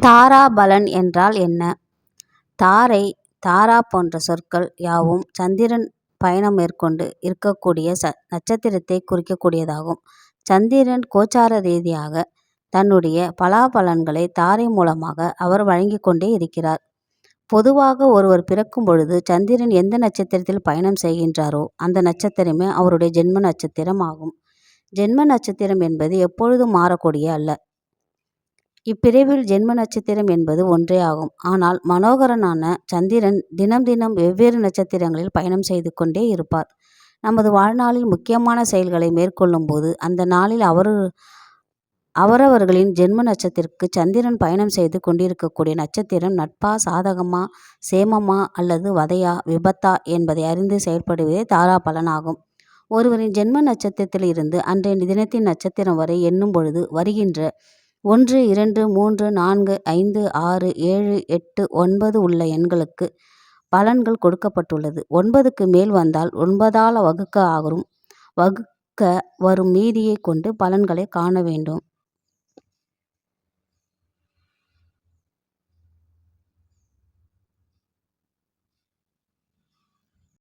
தாராபலன் என்றால் என்ன? தாரை, தாரா போன்ற சொற்கள் யாவும் சந்திரன் பயணம் மேற்கொண்டு இருக்கக்கூடிய நட்சத்திரத்தை குறிக்கக்கூடியதாகும். சந்திரன் கோச்சார ரீதியாக தன்னுடைய பலாபலன்களை தாரை மூலமாக அவர் வழங்கி கொண்டே இருக்கிறார். பொதுவாக ஒருவர் பிறக்கும் பொழுது சந்திரன் எந்த நட்சத்திரத்தில் பயணம் செய்கின்றாரோ அந்த நட்சத்திரமே அவருடைய ஜென்ம நட்சத்திரம் ஆகும். ஜென்ம நட்சத்திரம் என்பது எப்பொழுதும் மாறக்கூடிய அல்ல. இப்பிறவில் ஜென்ம நட்சத்திரம் என்பது ஒன்றே ஆகும். ஆனால் மனோகரனான சந்திரன் தினம் தினம் வெவ்வேறு நட்சத்திரங்களில் பயணம் செய்து கொண்டே இருப்பார். நமது வாழ்நாளில் முக்கியமான செயல்களை மேற்கொள்ளும் போது அந்த நாளில் அவரவர்களின் ஜென்ம நட்சத்திரத்திற்கு சந்திரன் பயணம் செய்து கொண்டிருக்கக்கூடிய நட்சத்திரம் நட்பா, சாதகமா, சேமமா அல்லது வதையா, விபத்தா என்பதை அறிந்து செயல்படுவதே தாராபலன் ஆகும். ஒருவரின் ஜென்ம நட்சத்திரத்தில் இருந்து அன்றைய தினத்தின் நட்சத்திரம் வரை எண்ணும் பொழுது வருகின்ற 1, 2, 3, 4, 5, 6, 7, 8, 9 உள்ள எண்களுக்கு பலன்கள் கொடுக்கப்பட்டுள்ளது. 9க்கு மேல் வந்தால் 9ஆல் வகுக்க வரும் மீதியை கொண்டு பலன்களை காண வேண்டும்.